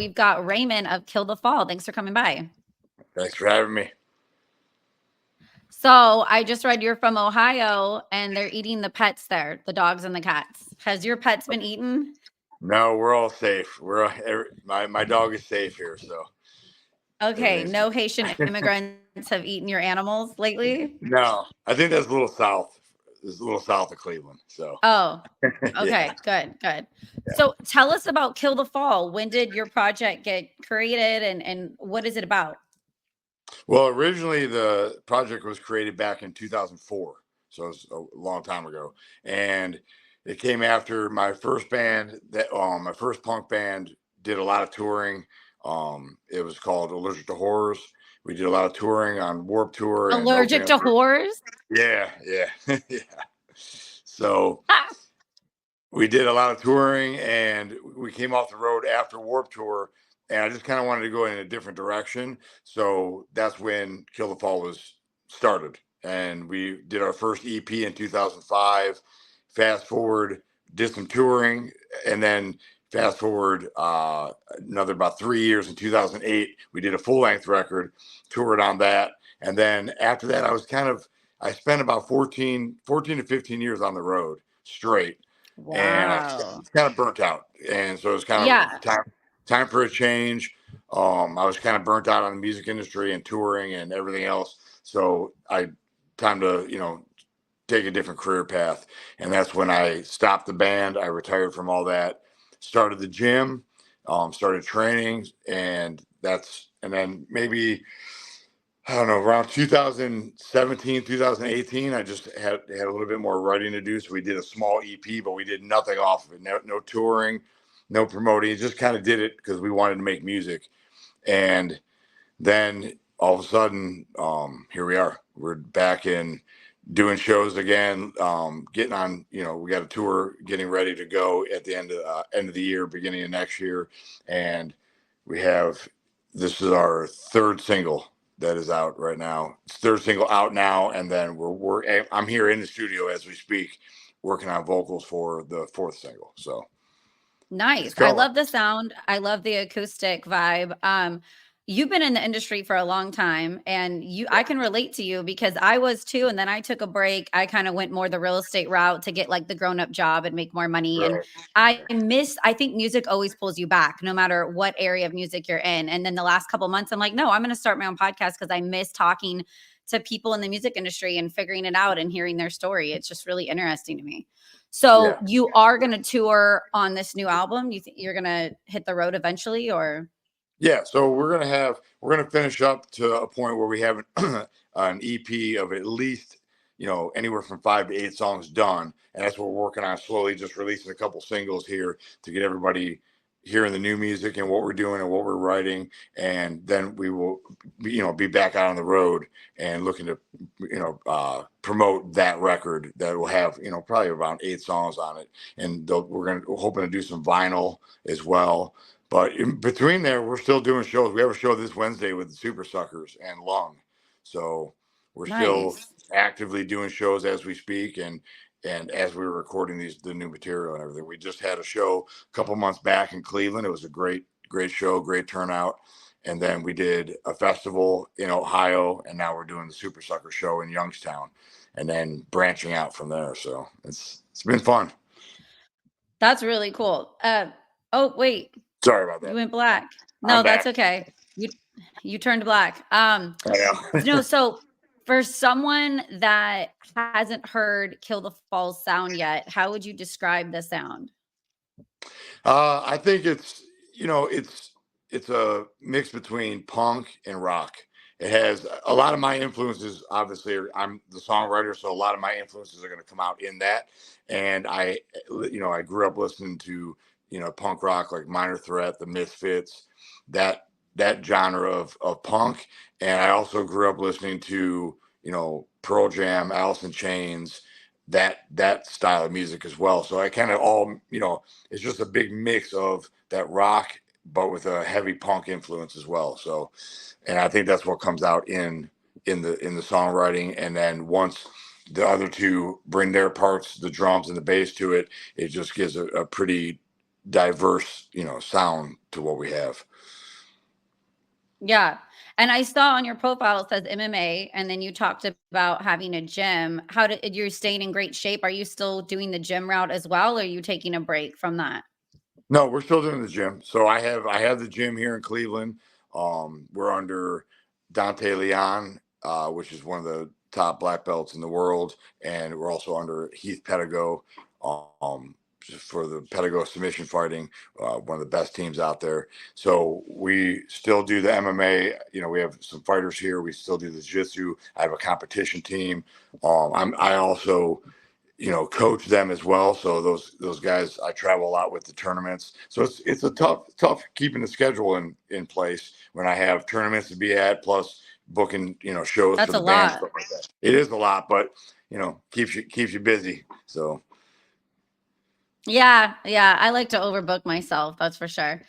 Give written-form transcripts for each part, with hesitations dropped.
we've got Raymond of Kill the Fall. Thanks for coming by. Thanks for having me. So I just read you're from Ohio and they're eating the pets there, the dogs and the cats. Has your pets been eaten? No, we're all safe. My dog is safe here, so Okay, everything's no Haitian immigrants have eaten your animals lately? no. I think that's a little south. It's a little south of Cleveland. So Oh, yeah, okay, good, good. yeah. So tell us about Kill the Fall. When did your project get created and what is it about? Well, originally the project was created back in 2004, so it's a long time ago, and it came after my first band. My first punk band did a lot of touring. It was called Allergic to Horrors. We did a lot of touring on Warped Tour and Allergic opening to up for horrors? yeah, yeah, yeah. So Ah, we did a lot of touring and we came off the road after Warped Tour, and I just kind of wanted to go in a different direction. So that's when Kill the Fall was started. And we did our first EP in 2005. Fast forward, did some touring, and then fast forward another about 3 years in 2008, we did a full length record, toured on that. And then after that, I spent about 14 to 15 years on the road straight, and I wow. was kind of burnt out, and so it's kind of Yeah. time for a change. I was kind of burnt out on the music industry and touring and everything else, so I time to take a different career path, and that's when I stopped the band. I retired from all that, started the gym, started training, and then maybe I don't know, around 2017, 2018, I just had a little bit more writing to do. So we did a small EP, but we did nothing off of it. No touring, no promoting. Just kind of did it because we wanted to make music. And then all of a sudden, here we are. We're back in doing shows again, getting on, we got a tour getting ready to go at the end of the year, beginning of next year. And we have, this is our third single that is out right now. It's third single out now, and then I'm here in the studio as we speak, working on vocals for the fourth single. So it's Nice. I going. love the sound. I love the acoustic vibe. You've been in the industry for a long time and I can relate to you because I was too. And then I took a break. I kind of went more the real estate route to get like the grown-up job and make more money. And Right. I think music always pulls you back no matter what area of music you're in. And then the last couple months, I'm like, no, I'm going to start my own podcast because I miss talking to people in the music industry and figuring it out and hearing their story. It's just really interesting to me. So Yeah. you are going to tour on this new album? You think you're going to hit the road eventually or? Yeah, so we're gonna finish up to a point where we have an EP of at least anywhere from 5 to 8 songs done, and that's what we're working on slowly, just releasing a couple singles here to get everybody hearing the new music and what we're doing and what we're writing, and then we will be back out on the road and looking to promote that record that will have probably around 8 songs on it, and we're hoping to do some vinyl as well. But in between there, we're still doing shows. We have a show this Wednesday with the Super Suckers and Lung. So we're still Nice. actively doing shows as we speak, and as we were recording the new material and everything. We just had a show a couple months back in Cleveland. It was a great show, great turnout. And then we did a festival in Ohio, and now we're doing the Super Sucker show in Youngstown, and then branching out from there. So it's been fun. That's really cool. Oh, wait, Sorry about you that. went black. I'm No, that's back. okay. You turned black. I know. So for someone that hasn't heard Kill the Falls sound yet, how would you describe the sound? I think it's a mix between punk and rock. It has a lot of my influences. Obviously, I'm the songwriter, so a lot of my influences are going to come out in that. And I grew up listening to punk rock like Minor Threat, the Misfits, that genre of punk. And I also grew up listening to Pearl Jam, Alice in Chains, that style of music as well. So I kind of all it's just a big mix of that rock, but with a heavy punk influence as well. So, and I think that's what comes out in the songwriting. And then once the other two bring their parts, the drums and the bass to it, it just gives a pretty diverse, sound to what we have. Yeah. And I saw on your profile it says MMA, and then you talked about having a gym. How did you're staying in great shape? Are you still doing the gym route as well, or are you taking a break from that? No, we're still doing the gym. So I have the gym here in Cleveland. We're under Dante Leon, which is one of the top black belts in the world, and we're also under Heath Pedigo, um, for the Pedigo submission fighting, one of the best teams out there. So we still do the MMA. We have some fighters here. We still do the jiu-jitsu. I have a competition team. I also coach them as well. So those guys, I travel a lot with the tournaments. So it's a tough keeping the schedule in place when I have tournaments to be at, plus booking shows for That's a the band, lot. stuff like that. It is a lot, but keeps you busy. So Yeah, yeah. I like to overbook myself, that's for sure.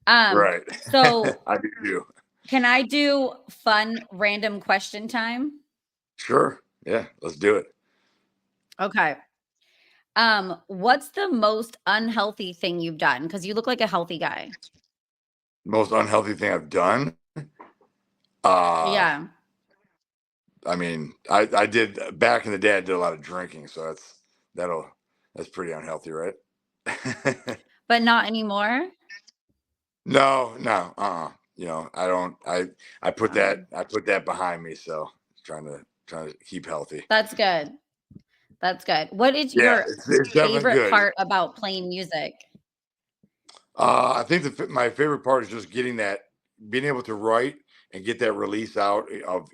right, So I do too. can I do fun random question time? Sure, yeah, let's do it. Okay. What's the most unhealthy thing you've done? Because you look like a healthy guy. Most unhealthy thing I've done. Uh, Yeah, I mean, I did back in the day. I did a lot of drinking, so that'll that's pretty unhealthy, right? but not anymore. No, no, I don't. I put that Um, behind me. So trying to keep healthy. that's good. That's good. What is Yeah, your it's definitely favorite good. part about playing music? I think my favorite part is just being able to write and get that release out of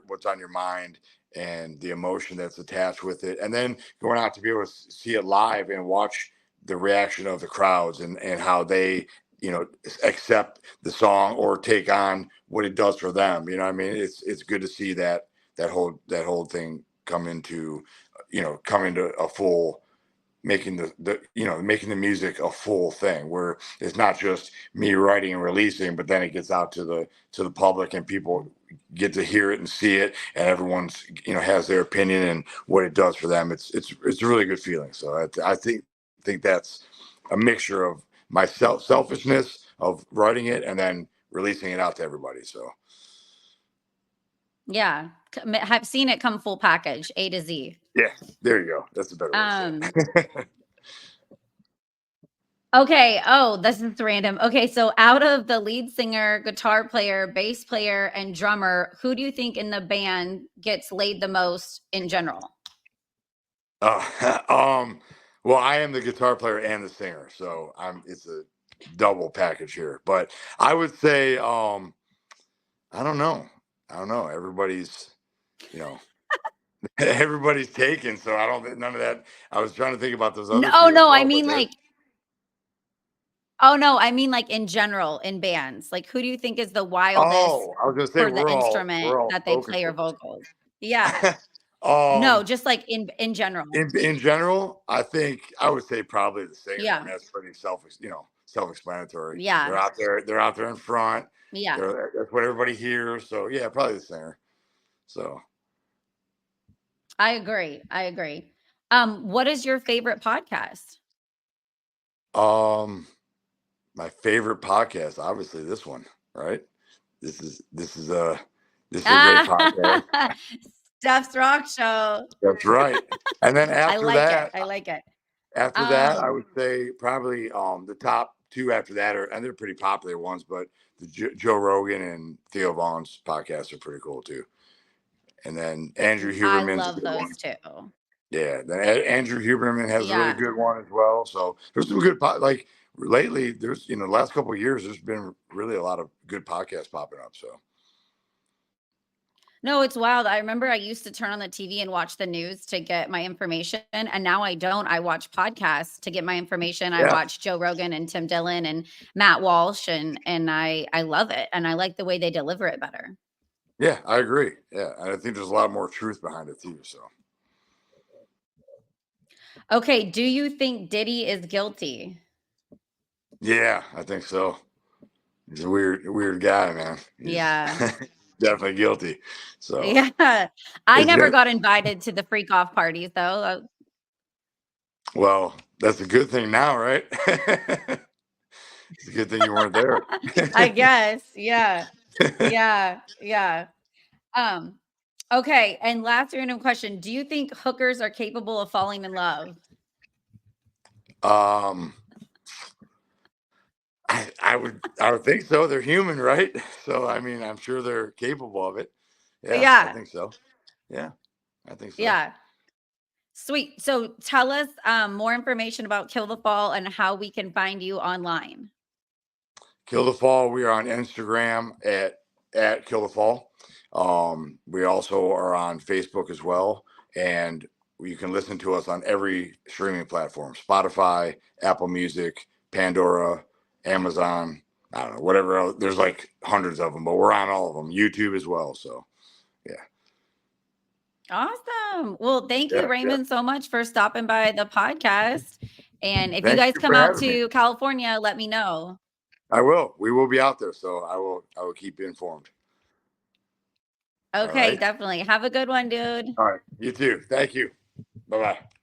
what's on your mind and the emotion that's attached with it, and then going out to be able to see it live and watch the reaction of the crowds and how they accept the song or take on what it does for them. You know what I mean? It's good to see that whole thing come into a full, making making the music a full thing where it's not just me writing and releasing, but then it gets out to the public and people get to hear it and see it, and everyone's has their opinion and what it does for them. It's a really good feeling. So I think that's a mixture of my selfishness of writing it and then releasing it out to everybody. So Yeah, have seen it come full package, A to Z. yeah, there you go. That's a better way to say Um, it. okay. Oh, this is random. Okay, so out of the lead singer, guitar player, bass player, and drummer, who do you think in the band gets laid the most in general? um, well, I am the guitar player and the singer, so it's a double package here. But I would say, I don't know. I don't know. You know, everybody's taken, so I don't think none of that. I was trying to think about those other No, two as no, I well, but mean they're like oh no, I mean like in general in bands. Like who do you think is the wildest oh, I was gonna say for the we're instrument all that they spoken play or for. vocals? Yeah. No, um, just like in general. in general, I think I would say probably the singer. I Yeah. mean, that's pretty self-explanatory. Yeah. They're out there in front. Yeah. That's what everybody hears. So yeah, probably the singer. So I agree. I agree. What is your favorite podcast? um my favorite podcast, obviously this one, right? This is a great podcast. Ah, Stef's Rock Show. That's right. And then I like it. I like it. I Um, would say probably the top two after that and they're pretty popular ones, but the Joe Rogan and Theo Vaughn's podcasts are pretty cool too. And then Andrew I Huberman's a love good one. those too. Yeah, then Andrew Huberman has a really Yeah. good one as well. So there's some good like lately. There's the last couple of years, there's been really a lot of good podcasts popping up. So No, it's wild. I remember I used to turn on the TV and watch the news to get my information, and now I don't. I watch podcasts to get my information. I yeah, watch Joe Rogan and Tim Dillon and Matt Walsh, and I love it, and I like the way they deliver it better. yeah, I agree. Yeah, and I think there's a lot more truth behind it too. So Okay, do you think Diddy is guilty? yeah, I think so. He's a weird guy, man. He's Yeah. definitely guilty. So Yeah. I it's never just, got invited to the freak off parties though. well, That's a good thing now, right? It's a good thing you weren't there. I guess. Yeah. Yeah. Yeah. Um, okay. And last random question. Do you think hookers are capable of falling in love? um, I would think so. They're human, right? So I mean, I'm sure they're capable of it. Yeah, I Yeah. think so. Yeah, I think so. Yeah. Sweet. So tell us more information about Kill the Fall and how we can find you online. Kill the Fall. We are on Instagram at Kill the Fall. We also are on Facebook as well, and you can listen to us on every streaming platform: Spotify, Apple Music, Pandora, Amazon. I don't know, whatever else. There's like hundreds of them, but we're on all of them. YouTube as well. So yeah, Awesome. Well, thank you, yeah, yeah. Raymond, so much for stopping by the podcast. And if you Thank guys you come for out having me. to California, let me know. I will. We will be out there, so I will keep you informed. All Okay, right. definitely. Have a good one, dude. All right. You too. Thank you. Bye bye.